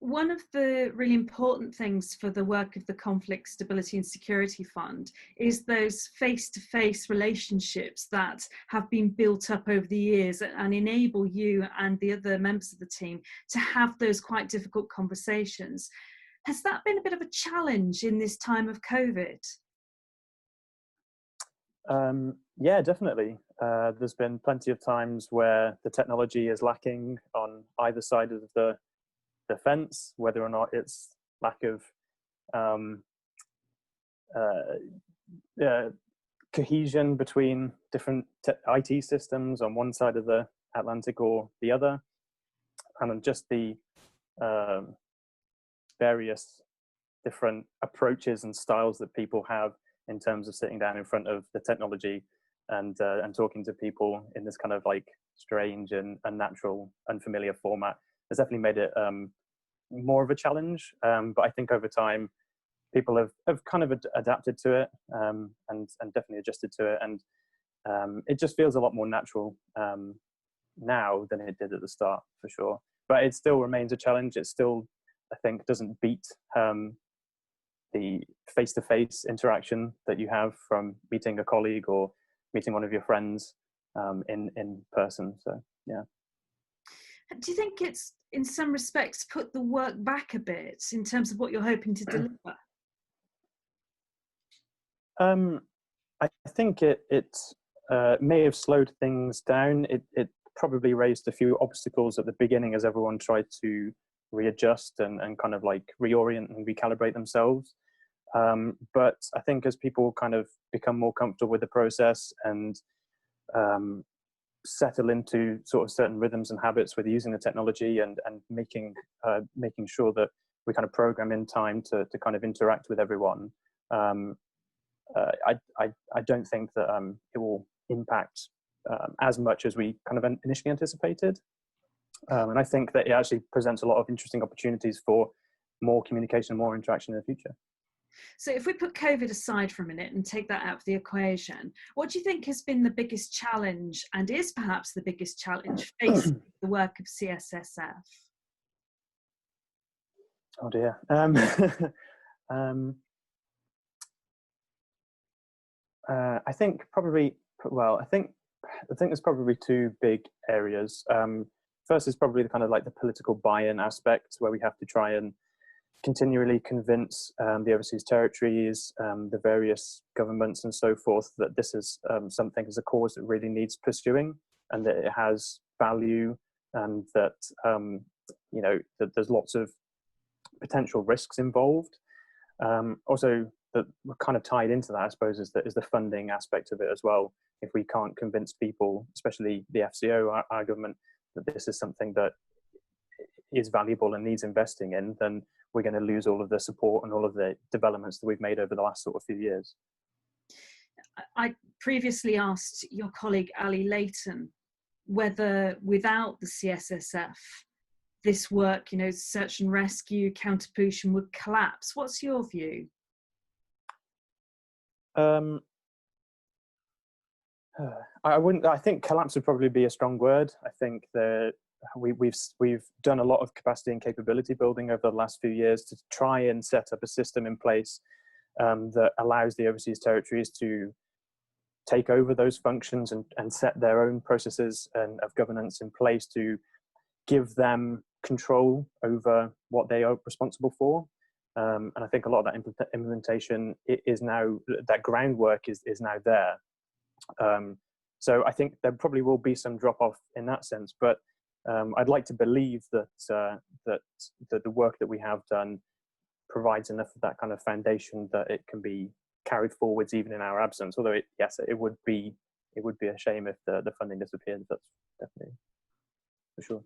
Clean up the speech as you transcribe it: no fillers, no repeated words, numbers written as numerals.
One of the really important things for the work of the Conflict Stability and Security Fund is those face-to-face relationships that have been built up over the years and enable you and the other members of the team to have those quite difficult conversations. Has that been a bit of a challenge in this time of COVID? Yeah, definitely. There's been plenty of times where the technology is lacking on either side of the fence, whether or not it's lack of um, uh, cohesion between different IT systems on one side of the Atlantic or the other, and just the um, various different approaches and styles that people have in terms of sitting down in front of the technology and talking to people in this kind of like strange and unnatural, unfamiliar format has definitely made it more of a challenge. But I think over time, people have kind of adapted to it and definitely adjusted to it. And it just feels a lot more natural now than it did at the start, for sure. But it still remains a challenge. It still, I think, doesn't beat the face-to-face interaction that you have from meeting a colleague or meeting one of your friends in person. So, yeah. Do you think it's, in some respects, put the work back a bit in terms of what you're hoping to deliver? I think it may have slowed things down. It probably raised a few obstacles at the beginning as everyone tried to readjust and kind of like reorient and recalibrate themselves. But I think as people kind of become more comfortable with the process and settle into sort of certain rhythms and habits with using the technology and making sure that we kind of program in time to kind of interact with everyone, I don't think that it will impact as much as we kind of initially anticipated. And I think that it actually presents a lot of interesting opportunities for more communication, more interaction in the future. So if we put COVID aside for a minute and take that out of the equation, what do you think has been the biggest challenge, and is perhaps the biggest challenge facing the work of CSSF? Oh dear. I think probably, well, I think there's probably two big areas. First is probably the kind of like the political buy-in aspect, where we have to try and continually convince the overseas territories, the various governments and so forth, that this is something as a cause that really needs pursuing and that it has value, and that that there's lots of potential risks involved. Also, that we're kind of tied into that, I suppose, is the funding aspect of it as well. If we can't convince people, especially the FCO, our government, that this is something that is valuable and needs investing in, then we're going to lose all of the support and all of the developments that we've made over the last sort of few years. I previously asked your colleague Ali Layton whether without the CSSF, this work, search and rescue, counter-pollution would collapse. What's your view? I think collapse would probably be a strong word. I think that we've done a lot of capacity and capability building over the last few years to try and set up a system in place that allows the overseas territories to take over those functions and set their own processes and of governance in place to give them control over what they are responsible for. And I think a lot of that implementation is now, that groundwork is now there. So I think there probably will be some drop off in that sense, but I'd like to believe that that the work that we have done provides enough of that kind of foundation that it can be carried forwards even in our absence. Although yes, it would be a shame if the funding disappeared. That's definitely for sure.